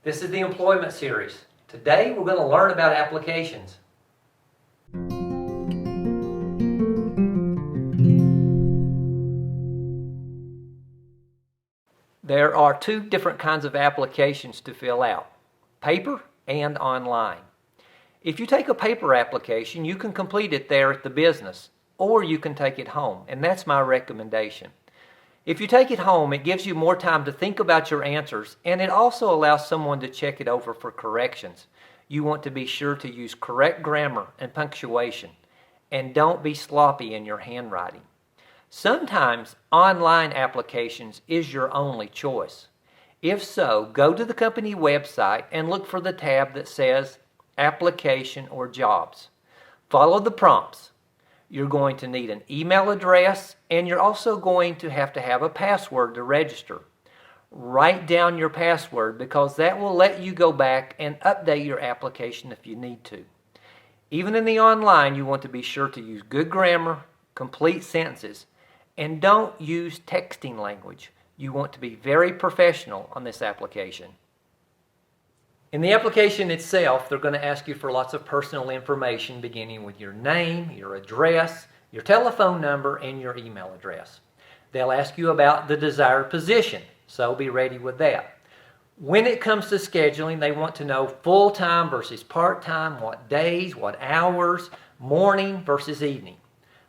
This is the employment series. Today we're going to learn about applications. There are two different kinds of applications to fill out, paper and online. If you take a paper application, you can complete it there at the business, or you can take it home, and that's my recommendation. If you take it home, it gives you more time to think about your answers, and it also allows someone to check it over for corrections. You want to be sure to use correct grammar and punctuation, and don't be sloppy in your handwriting. Sometimes online applications is your only choice. If so, go to the company website and look for the tab that says Application or Jobs. Follow the prompts. You're going to need an email address, and you're also going to have a password to register. Write down your password because that will let you go back and update your application if you need to. Even in the online, you want to be sure to use good grammar, complete sentences, and don't use texting language. You want to be very professional on this application. In the application itself, they're going to ask you for lots of personal information, beginning with your name, your address, your telephone number, and your email address. They'll ask you about the desired position, so be ready with that. When it comes to scheduling, they want to know full-time versus part-time, what days, what hours, morning versus evening.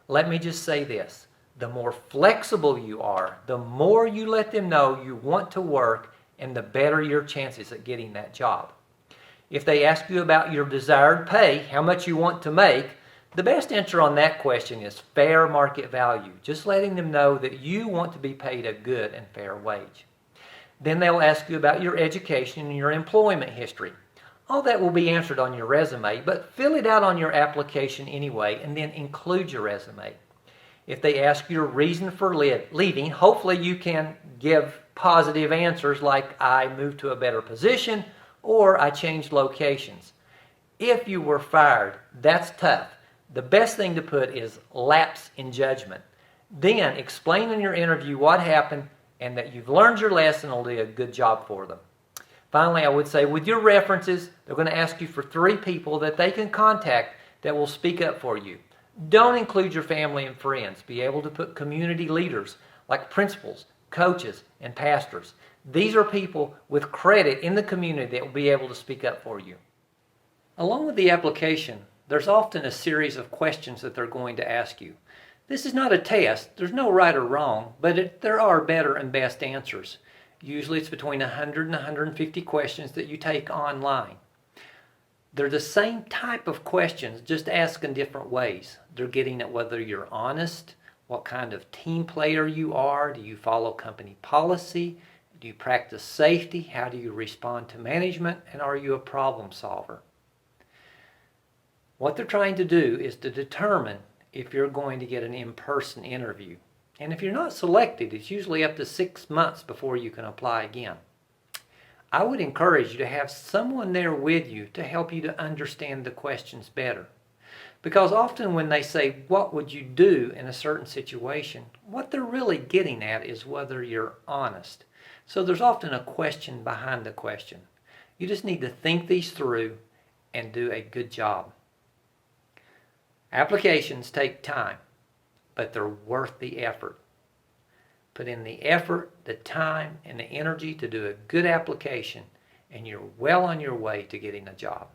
Let me just say this. The more flexible you are, the more you let them know you want to work, and the better your chances at getting that job. If they ask you about your desired pay, how much you want to make, the best answer on that question is fair market value, just letting them know that you want to be paid a good and fair wage. Then they'll ask you about your education and your employment history. All that will be answered on your resume, but fill it out on your application anyway, and then include your resume. If they ask your reason for leaving, hopefully you can give positive answers like I moved to a better position or I changed locations. If you were fired, that's tough. The best thing to put is lapse in judgment. Then explain in your interview what happened and that you've learned your lesson and will do a good job for them. Finally, I would say with your references, they're going to ask you for 3 people that they can contact that will speak up for you. Don't include your family and friends. Be able to put community leaders like principals, coaches, and pastors. These are people with credit in the community that will be able to speak up for you. Along with the application, there's often a series of questions that they're going to ask you. This is not a test. There's no right or wrong, but there are better and best answers. Usually it's between 100 and 150 questions that you take online. They're the same type of questions, just asked in different ways. They're getting at whether you're honest, what kind of team player you are, do you follow company policy, do you practice safety, how do you respond to management, and are you a problem solver? What they're trying to do is to determine if you're going to get an in-person interview. And if you're not selected, it's usually up to 6 months before you can apply again. I would encourage you to have someone there with you to help you to understand the questions better. Because often when they say, what would you do in a certain situation, what they're really getting at is whether you're honest. So there's often a question behind the question. You just need to think these through and do a good job. Applications take time, but they're worth the effort. Put in the effort, the time, and the energy to do a good application, and you're well on your way to getting a job.